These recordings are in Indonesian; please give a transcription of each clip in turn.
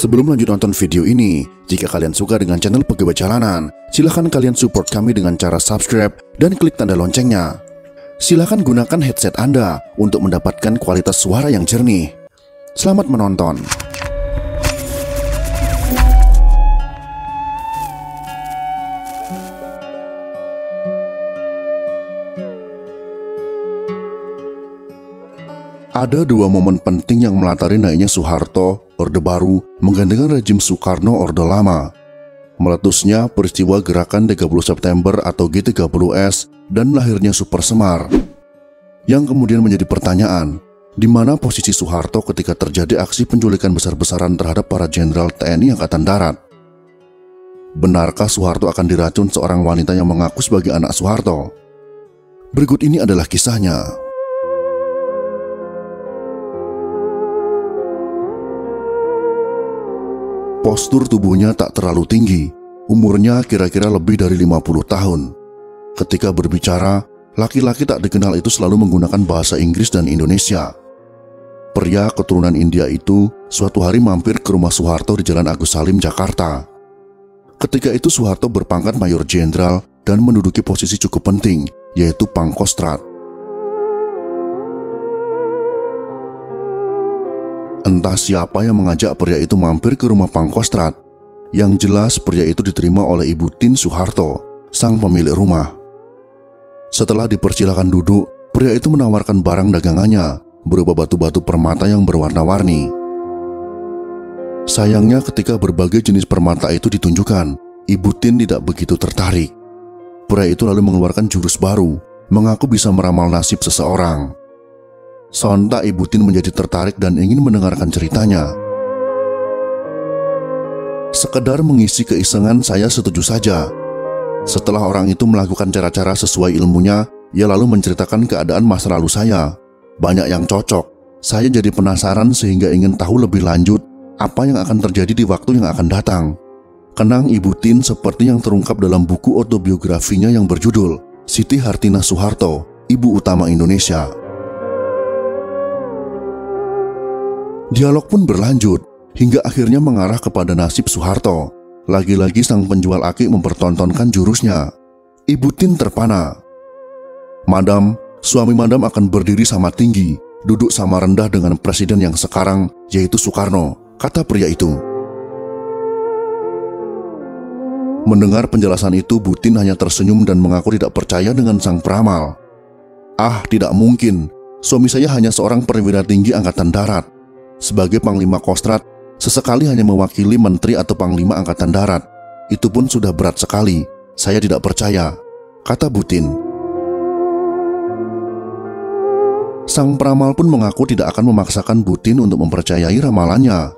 Sebelum lanjut nonton video ini, jika kalian suka dengan channel Pegawai Jalanan, silahkan kalian support kami dengan cara subscribe dan klik tanda loncengnya. Silahkan gunakan headset Anda untuk mendapatkan kualitas suara yang jernih. Selamat menonton. Ada dua momen penting yang melatari naiknya Soeharto, Orde Baru, menggandengkan rejim Soekarno, Orde Lama. Meletusnya peristiwa gerakan 30 September atau G30S dan lahirnya Super Semar. Yang kemudian menjadi pertanyaan, di mana posisi Soeharto ketika terjadi aksi penculikan besar-besaran terhadap para jenderal TNI Angkatan Darat? Benarkah Soeharto akan diracun seorang wanita yang mengaku sebagai anak Soeharto? Berikut ini adalah kisahnya. Postur tubuhnya tak terlalu tinggi, umurnya kira-kira lebih dari 50 tahun. Ketika berbicara, laki-laki tak dikenal itu selalu menggunakan bahasa Inggris dan Indonesia. Pria keturunan India itu suatu hari mampir ke rumah Soeharto di Jalan Agus Salim, Jakarta. Ketika itu Soeharto berpangkat Mayor Jenderal dan menduduki posisi cukup penting, yaitu Pangkostrat. Entah siapa yang mengajak pria itu mampir ke rumah Pangkostrat. Yang jelas pria itu diterima oleh Ibu Tin Soeharto, sang pemilik rumah. Setelah dipersilakan duduk, pria itu menawarkan barang dagangannya berupa batu-batu permata yang berwarna-warni. Sayangnya ketika berbagai jenis permata itu ditunjukkan, Ibu Tin tidak begitu tertarik. Pria itu lalu mengeluarkan jurus baru, mengaku bisa meramal nasib seseorang. Sontak Ibu Tin menjadi tertarik dan ingin mendengarkan ceritanya. Sekedar mengisi keisengan, saya setuju saja. Setelah orang itu melakukan cara-cara sesuai ilmunya, ia lalu menceritakan keadaan masa lalu saya. Banyak yang cocok. Saya jadi penasaran sehingga ingin tahu lebih lanjut apa yang akan terjadi di waktu yang akan datang. Kenang Ibu Tin seperti yang terungkap dalam buku autobiografinya yang berjudul Siti Hartinah Soeharto, Ibu Utama Indonesia. Dialog pun berlanjut, hingga akhirnya mengarah kepada nasib Soeharto. Lagi-lagi sang penjual aki mempertontonkan jurusnya. Ibu Tin terpana. "Madam, suami madam akan berdiri sama tinggi, duduk sama rendah dengan presiden yang sekarang, yaitu Soekarno," kata pria itu. Mendengar penjelasan itu, Bu Tin hanya tersenyum dan mengaku tidak percaya dengan sang peramal. "Ah, tidak mungkin. Suami saya hanya seorang perwira tinggi Angkatan Darat. Sebagai Panglima Kostrat, sesekali hanya mewakili Menteri atau Panglima Angkatan Darat. Itu pun sudah berat sekali. Saya tidak percaya," kata Bu Tin. Sang peramal pun mengaku tidak akan memaksakan Bu Tin untuk mempercayai ramalannya.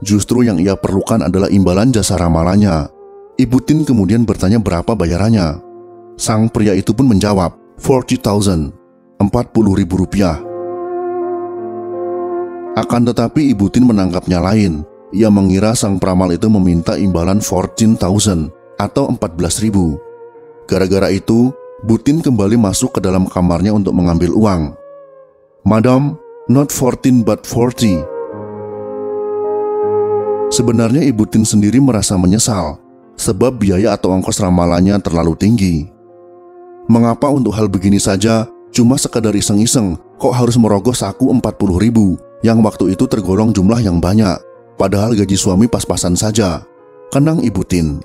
Justru yang ia perlukan adalah imbalan jasa ramalannya. Ibu Tin kemudian bertanya berapa bayarannya. Sang pria itu pun menjawab, 40.000, 40.000 rupiah. Akan tetapi Ibu Tin menangkapnya lain. Ia mengira sang peramal itu meminta imbalan 14.000 atau 14.000. Gara-gara itu, Bu Tin kembali masuk ke dalam kamarnya untuk mengambil uang. "Madam, not 14 but 40. Sebenarnya Ibu Tin sendiri merasa menyesal, sebab biaya atau ongkos ramalannya terlalu tinggi. Mengapa untuk hal begini saja, cuma sekadar iseng-iseng, kok harus merogoh saku 40.000? Yang waktu itu tergolong jumlah yang banyak, padahal gaji suami pas-pasan saja," kenang Ibu Tin.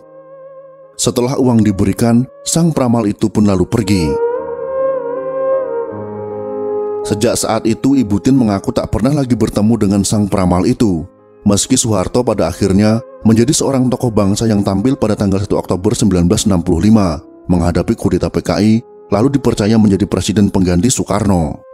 Setelah uang diberikan, sang peramal itu pun lalu pergi. Sejak saat itu Ibu Tin mengaku tak pernah lagi bertemu dengan sang peramal itu. Meski Soeharto pada akhirnya menjadi seorang tokoh bangsa yang tampil pada tanggal 1 Oktober 1965 menghadapi kudeta PKI, lalu dipercaya menjadi presiden pengganti Soekarno.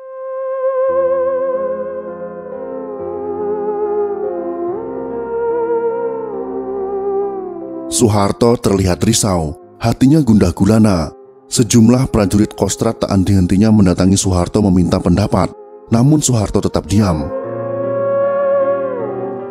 Soeharto terlihat risau, hatinya gundah gulana. Sejumlah prajurit Kostrat tak henti-hentinya mendatangi Soeharto meminta pendapat, namun Soeharto tetap diam.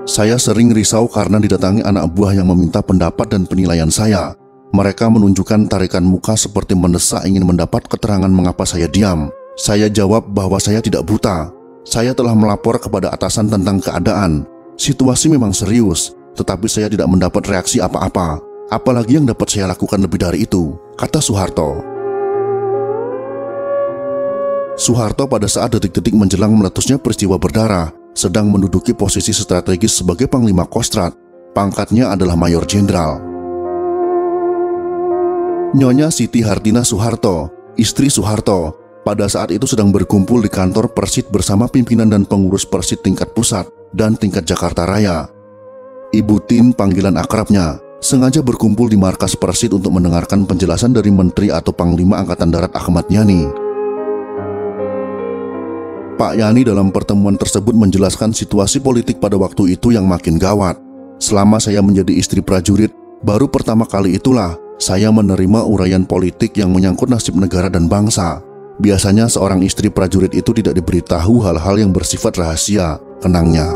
"Saya sering risau karena didatangi anak buah yang meminta pendapat dan penilaian saya. Mereka menunjukkan tarikan muka seperti mendesak ingin mendapat keterangan mengapa saya diam. Saya jawab bahwa saya tidak buta. Saya telah melapor kepada atasan tentang keadaan. Situasi memang serius, tetapi saya tidak mendapat reaksi apa-apa. Apalagi yang dapat saya lakukan lebih dari itu, kata Soeharto. Soeharto pada saat detik-detik menjelang meletusnya peristiwa berdarah sedang menduduki posisi strategis sebagai Panglima Kostrad. Pangkatnya adalah Mayor Jenderal. Nyonya Siti Hartinah Soeharto, istri Soeharto, pada saat itu sedang berkumpul di kantor Persid bersama pimpinan dan pengurus Persid tingkat pusat dan tingkat Jakarta Raya. Ibu Tin, panggilan akrabnya, sengaja berkumpul di markas Persid untuk mendengarkan penjelasan dari Menteri atau Panglima Angkatan Darat Ahmad Yani. Pak Yani dalam pertemuan tersebut menjelaskan situasi politik pada waktu itu yang makin gawat. Selama saya menjadi istri prajurit, baru pertama kali itulah saya menerima uraian politik yang menyangkut nasib negara dan bangsa. Biasanya seorang istri prajurit itu tidak diberitahu hal-hal yang bersifat rahasia, kenangnya.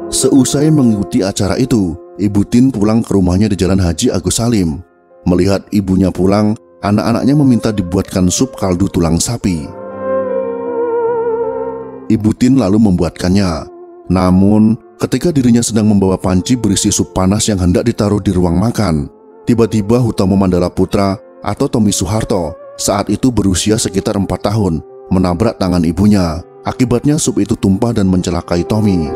Seusai mengikuti acara itu, Ibu Tin pulang ke rumahnya di Jalan Haji Agus Salim. Melihat ibunya pulang, anak-anaknya meminta dibuatkan sup kaldu tulang sapi. Ibu Tin lalu membuatkannya. Namun, ketika dirinya sedang membawa panci berisi sup panas yang hendak ditaruh di ruang makan, tiba-tiba Hutomo Mandala Putra atau Tommy Soeharto, saat itu berusia sekitar 4 tahun, menabrak tangan ibunya. Akibatnya sup itu tumpah dan mencelakai Tommy.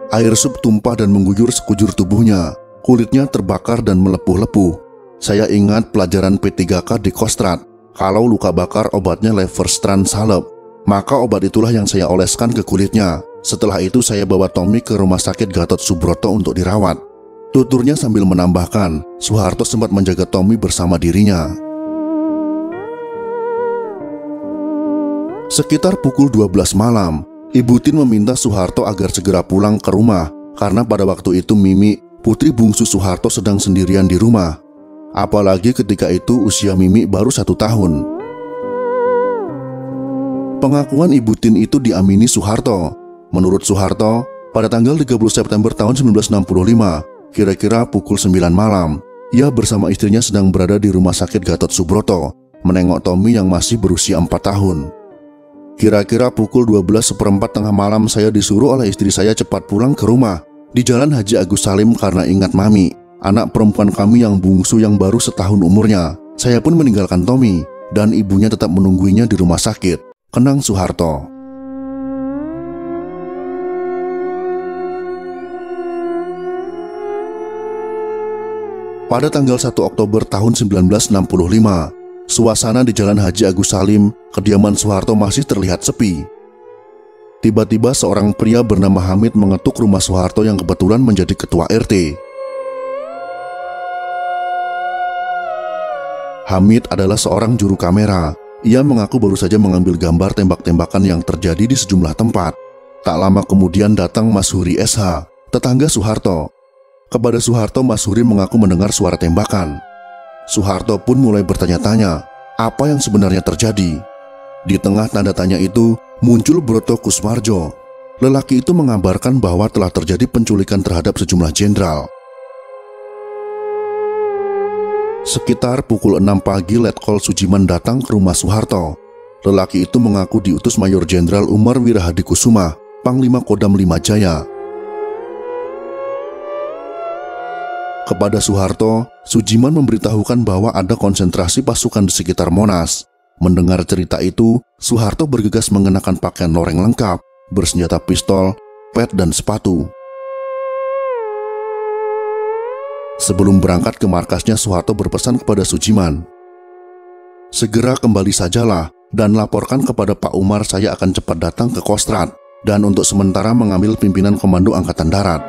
Air sup tumpah dan mengguyur sekujur tubuhnya. Kulitnya terbakar dan melepuh-lepuh. Saya ingat pelajaran P3K di Kostrad. Kalau luka bakar obatnya Leverstrand salep, maka obat itulah yang saya oleskan ke kulitnya. Setelah itu saya bawa Tommy ke Rumah Sakit Gatot Subroto untuk dirawat. Tuturnya sambil menambahkan, Soeharto sempat menjaga Tommy bersama dirinya. Sekitar pukul 12 malam, Ibu Tin meminta Soeharto agar segera pulang ke rumah karena pada waktu itu Mimi, putri bungsu Soeharto, sedang sendirian di rumah. Apalagi ketika itu usia Mimi baru 1 tahun. Pengakuan Ibu Tin itu diamini Soeharto. Menurut Soeharto, pada tanggal 30 September tahun 1965, kira-kira pukul 9 malam, ia bersama istrinya sedang berada di Rumah Sakit Gatot Subroto, menengok Tommy yang masih berusia 4 tahun. Kira-kira pukul 12:15 tengah malam saya disuruh oleh istri saya cepat pulang ke rumah di Jalan Haji Agus Salim karena ingat Mami, anak perempuan kami yang bungsu yang baru setahun umurnya. Saya pun meninggalkan Tommy dan ibunya tetap menungguinya di rumah sakit, kenang Soeharto. Pada tanggal 1 Oktober tahun 1965, suasana di Jalan Haji Agus Salim, kediaman Soeharto masih terlihat sepi. Tiba-tiba seorang pria bernama Hamid mengetuk rumah Soeharto yang kebetulan menjadi ketua RT. Hamid adalah seorang juru kamera. Ia mengaku baru saja mengambil gambar tembak-tembakan yang terjadi di sejumlah tempat. Tak lama kemudian datang Mas Huri SH, tetangga Soeharto. Kepada Soeharto, Mas Huri mengaku mendengar suara tembakan. Soeharto pun mulai bertanya-tanya, apa yang sebenarnya terjadi? Di tengah tanda tanya itu, muncul Broto Kusmarjo. Lelaki itu mengabarkan bahwa telah terjadi penculikan terhadap sejumlah jenderal. Sekitar pukul 6 pagi, Letkol Sujiman datang ke rumah Soeharto. Lelaki itu mengaku diutus Mayor Jenderal Umar Wirahadikusuma, Panglima Kodam 5 Jaya. Kepada Soeharto, Sujiman memberitahukan bahwa ada konsentrasi pasukan di sekitar Monas. Mendengar cerita itu, Soeharto bergegas mengenakan pakaian loreng lengkap, bersenjata pistol, pet, dan sepatu. Sebelum berangkat ke markasnya, Soeharto berpesan kepada Sujiman, "Segera kembali sajalah dan laporkan kepada Pak Umar saya akan cepat datang ke Kostrad dan untuk sementara mengambil pimpinan Komando Angkatan Darat."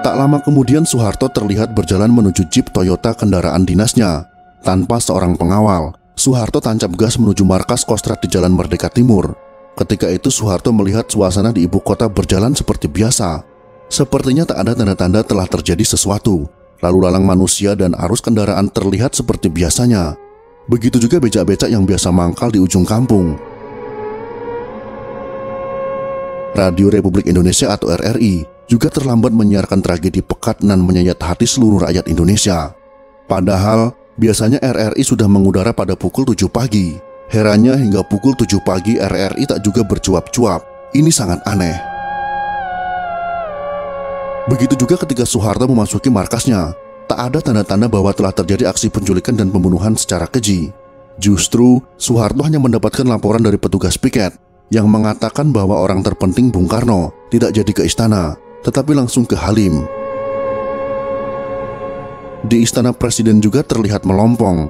Tak lama kemudian Soeharto terlihat berjalan menuju jeep Toyota kendaraan dinasnya. Tanpa seorang pengawal, Soeharto tancap gas menuju markas Kostrad di Jalan Merdeka Timur. Ketika itu Soeharto melihat suasana di ibu kota berjalan seperti biasa. Sepertinya tak ada tanda-tanda telah terjadi sesuatu. Lalu lalang manusia dan arus kendaraan terlihat seperti biasanya. Begitu juga becak-becak yang biasa mangkal di ujung kampung. Radio Republik Indonesia atau RRI juga terlambat menyiarkan tragedi pekat dan menyayat hati seluruh rakyat Indonesia. Padahal, biasanya RRI sudah mengudara pada pukul 7 pagi. Herannya hingga pukul 7 pagi RRI tak juga bercuap-cuap. Ini sangat aneh. Begitu juga ketika Soeharto memasuki markasnya, tak ada tanda-tanda bahwa telah terjadi aksi penculikan dan pembunuhan secara keji. Justru, Soeharto hanya mendapatkan laporan dari petugas piket yang mengatakan bahwa orang terpenting Bung Karno tidak jadi ke istana, tetapi langsung ke Halim. Di istana Presiden juga terlihat melompong.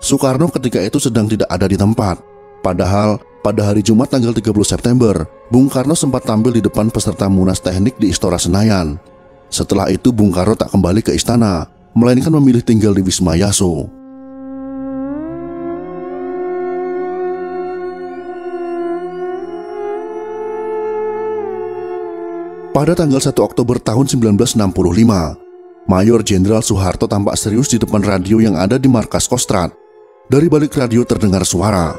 Soekarno ketika itu sedang tidak ada di tempat. Padahal, pada hari Jumat tanggal 30 September, Bung Karno sempat tampil di depan peserta Munas Teknik di Istora Senayan. Setelah itu Bung Karno tak kembali ke istana, melainkan memilih tinggal di Wisma Yaso. Pada tanggal 1 Oktober tahun 1965, Mayor Jenderal Soeharto tampak serius di depan radio yang ada di markas Kostrad. Dari balik radio terdengar suara.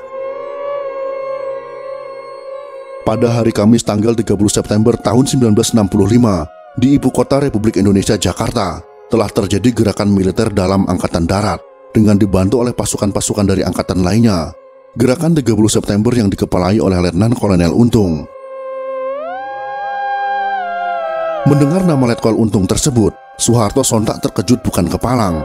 Pada hari Kamis tanggal 30 September tahun 1965, di ibu kota Republik Indonesia Jakarta, telah terjadi gerakan militer dalam Angkatan Darat dengan dibantu oleh pasukan-pasukan dari angkatan lainnya. Gerakan 30 September yang dikepalai oleh Letnan Kolonel Untung. Mendengar nama Letkol Untung tersebut, Soeharto sontak terkejut bukan kepalang.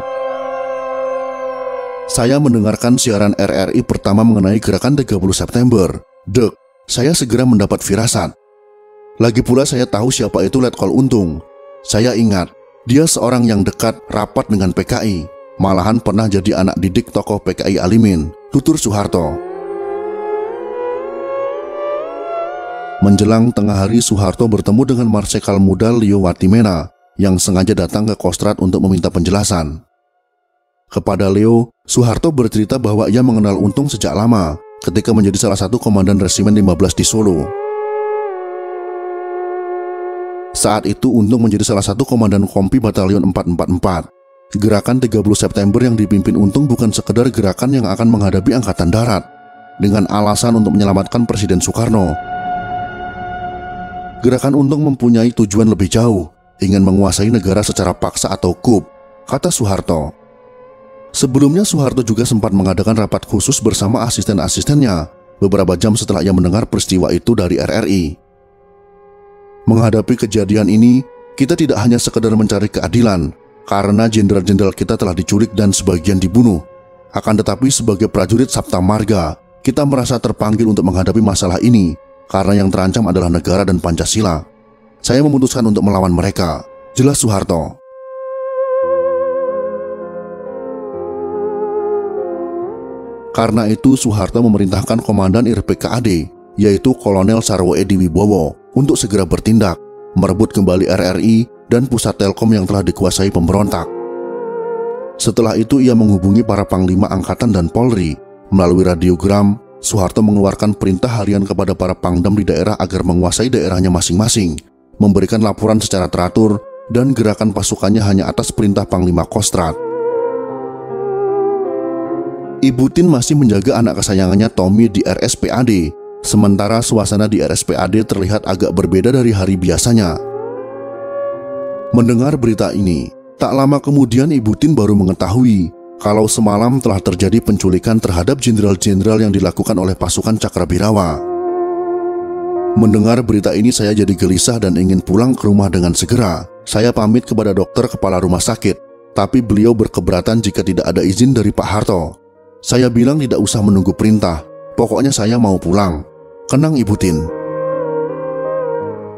Saya mendengarkan siaran RRI pertama mengenai gerakan 30 September. Dek, saya segera mendapat firasat. Lagi pula saya tahu siapa itu Letkol Untung. Saya ingat, dia seorang yang dekat rapat dengan PKI. Malahan pernah jadi anak didik tokoh PKI Alimin, tutur Soeharto. Menjelang tengah hari, Soeharto bertemu dengan Marsekal Muda Leo Watimena yang sengaja datang ke Kostrad untuk meminta penjelasan. Kepada Leo, Soeharto bercerita bahwa ia mengenal Untung sejak lama ketika menjadi salah satu komandan Resimen 15 di Solo. Saat itu Untung menjadi salah satu komandan Kompi Batalion 444. Gerakan 30 September yang dipimpin Untung bukan sekedar gerakan yang akan menghadapi Angkatan Darat dengan alasan untuk menyelamatkan Presiden Soekarno. Gerakan Untung mempunyai tujuan lebih jauh, ingin menguasai negara secara paksa atau coup, kata Soeharto. Sebelumnya Soeharto juga sempat mengadakan rapat khusus bersama asisten-asistennya beberapa jam setelah ia mendengar peristiwa itu dari RRI. Menghadapi kejadian ini, kita tidak hanya sekedar mencari keadilan, karena jenderal-jenderal kita telah diculik dan sebagian dibunuh. Akan tetapi sebagai prajurit Sapta Marga, kita merasa terpanggil untuk menghadapi masalah ini, karena yang terancam adalah negara dan Pancasila. Saya memutuskan untuk melawan mereka, jelas Soeharto. Karena itu Soeharto memerintahkan Komandan IRPKAD, yaitu Kolonel Sarwo Edi Wibowo, untuk segera bertindak, merebut kembali RRI dan pusat Telkom yang telah dikuasai pemberontak. Setelah itu ia menghubungi para Panglima Angkatan dan Polri. Melalui radiogram, Soeharto mengeluarkan perintah harian kepada para pangdam di daerah agar menguasai daerahnya masing-masing, memberikan laporan secara teratur, dan gerakan pasukannya hanya atas perintah Panglima Kostrad. Ibu Tin masih menjaga anak kesayangannya Tommy di RSPAD, sementara suasana di RSPAD terlihat agak berbeda dari hari biasanya. Mendengar berita ini, tak lama kemudian Ibu Tin baru mengetahui kalau semalam telah terjadi penculikan terhadap jenderal-jenderal yang dilakukan oleh pasukan Cakrabirawa. Mendengar berita ini saya jadi gelisah dan ingin pulang ke rumah dengan segera. Saya pamit kepada dokter kepala rumah sakit, tapi beliau berkeberatan jika tidak ada izin dari Pak Harto. Saya bilang tidak usah menunggu perintah, pokoknya saya mau pulang. Kenang Ibu Tin.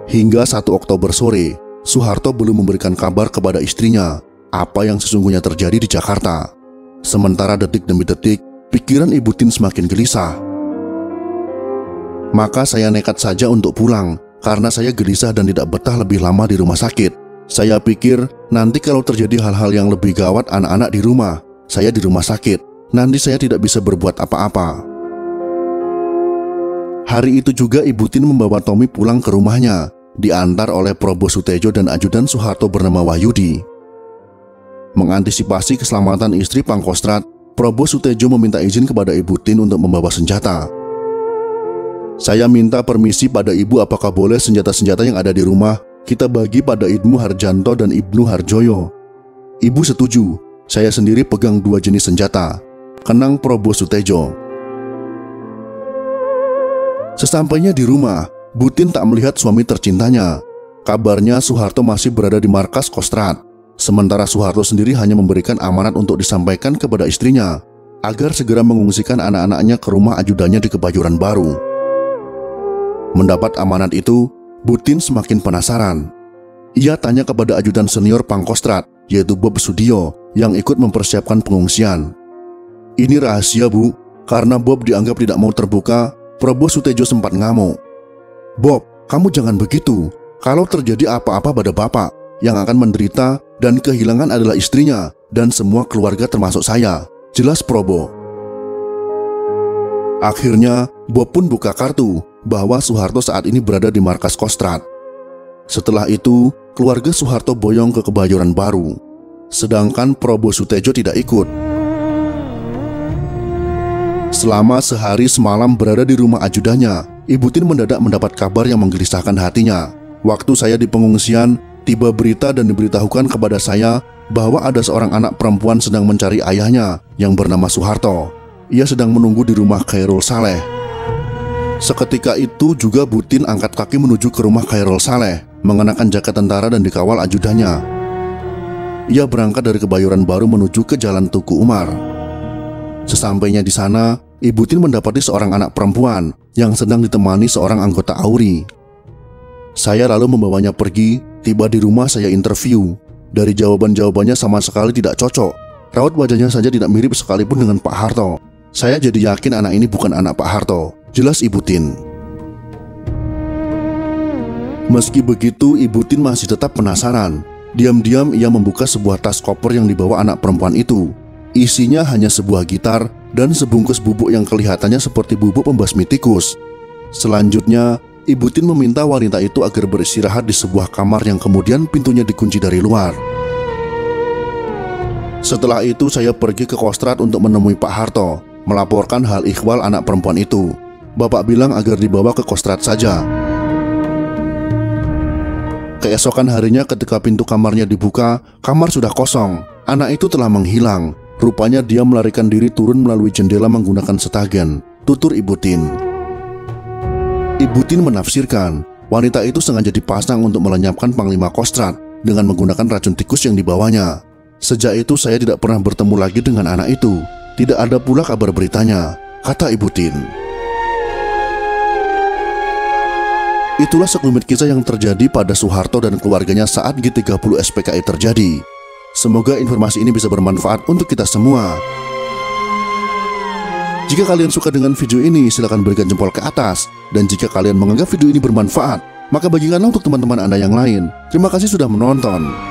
Hingga 1 Oktober sore, Soeharto belum memberikan kabar kepada istrinya apa yang sesungguhnya terjadi di Jakarta. Sementara detik demi detik, pikiran Ibu Tin semakin gelisah. Maka saya nekat saja untuk pulang, karena saya gelisah dan tidak betah lebih lama di rumah sakit. Saya pikir, nanti kalau terjadi hal-hal yang lebih gawat anak-anak di rumah, saya di rumah sakit, nanti saya tidak bisa berbuat apa-apa. Hari itu juga Ibu Tin membawa Tommy pulang ke rumahnya, diantar oleh Probo Sutejo dan ajudan Soeharto bernama Wahyudi. Mengantisipasi keselamatan istri Pangkostrat, Probo Sutejo meminta izin kepada Ibu Tin untuk membawa senjata. Saya minta permisi pada ibu apakah boleh senjata-senjata yang ada di rumah kita bagi pada Ibnu Harjanto dan Ibnu Harjoyo. Ibu setuju, saya sendiri pegang 2 jenis senjata, kenang Probo Sutejo. Sesampainya di rumah, Butin tak melihat suami tercintanya. Kabarnya Soeharto masih berada di markas Kostrad. Sementara Soeharto sendiri hanya memberikan amanat untuk disampaikan kepada istrinya agar segera mengungsikan anak-anaknya ke rumah ajudannya di Kebayoran Baru. Mendapat amanat itu, Butin semakin penasaran. Ia tanya kepada ajudan senior Pangkostrat, yaitu Bob Sudio, yang ikut mempersiapkan pengungsian. "Ini rahasia, Bu. Karena Bob dianggap tidak mau terbuka, Prabowo Sutejo sempat ngamuk. 'Bob, kamu jangan begitu. Kalau terjadi apa-apa pada Bapak, yang akan menderita dan kehilangan adalah istrinya dan semua keluarga termasuk saya,' jelas Prabowo. Akhirnya, Bob pun buka kartu bahwa Soeharto saat ini berada di markas Kostrad. Setelah itu, keluarga Soeharto boyong ke Kebayoran Baru. Sedangkan Prabowo Sutejo tidak ikut. Selama sehari semalam berada di rumah ajudannya, Ibu Tin mendadak mendapat kabar yang menggelisahkan hatinya. "Waktu saya di pengungsian, tiba berita dan diberitahukan kepada saya bahwa ada seorang anak perempuan sedang mencari ayahnya yang bernama Soeharto. Ia sedang menunggu di rumah Khairul Saleh." Seketika itu juga Butin angkat kaki menuju ke rumah Khairul Saleh, mengenakan jaket tentara dan dikawal ajudannya. Ia berangkat dari Kebayoran Baru menuju ke Jalan Tugu Umar. Sesampainya di sana, Ibu Tin mendapati seorang anak perempuan yang sedang ditemani seorang anggota AURI. Saya lalu membawanya pergi. Tiba di rumah saya interview. Dari jawaban-jawabannya sama sekali tidak cocok. Raut wajahnya saja tidak mirip sekalipun dengan Pak Harto. Saya jadi yakin anak ini bukan anak Pak Harto, jelas Ibu Tin. Meski begitu, Ibu Tin masih tetap penasaran. Diam-diam ia membuka sebuah tas koper yang dibawa anak perempuan itu. Isinya hanya sebuah gitar dan sebungkus bubuk yang kelihatannya seperti bubuk pembasmi tikus. Selanjutnya, Ibu Tin meminta wanita itu agar beristirahat di sebuah kamar yang kemudian pintunya dikunci dari luar. Setelah itu saya pergi ke Kostrad untuk menemui Pak Harto, melaporkan hal ikhwal anak perempuan itu. Bapak bilang agar dibawa ke Kostrad saja. Keesokan harinya ketika pintu kamarnya dibuka, kamar sudah kosong. Anak itu telah menghilang. Rupanya dia melarikan diri turun melalui jendela menggunakan setagen, tutur Ibu Tin. Ibu Tin menafsirkan, wanita itu sengaja dipasang untuk melenyapkan Panglima Kostrad dengan menggunakan racun tikus yang dibawanya. Sejak itu saya tidak pernah bertemu lagi dengan anak itu. Tidak ada pula kabar beritanya, kata Ibu Tin. Itulah sekelumit kisah yang terjadi pada Soeharto dan keluarganya saat G30 SPKI terjadi. Semoga informasi ini bisa bermanfaat untuk kita semua. Jika kalian suka dengan video ini, silakan berikan jempol ke atas. Dan jika kalian menganggap video ini bermanfaat, maka bagikanlah untuk teman-teman Anda yang lain. Terima kasih sudah menonton.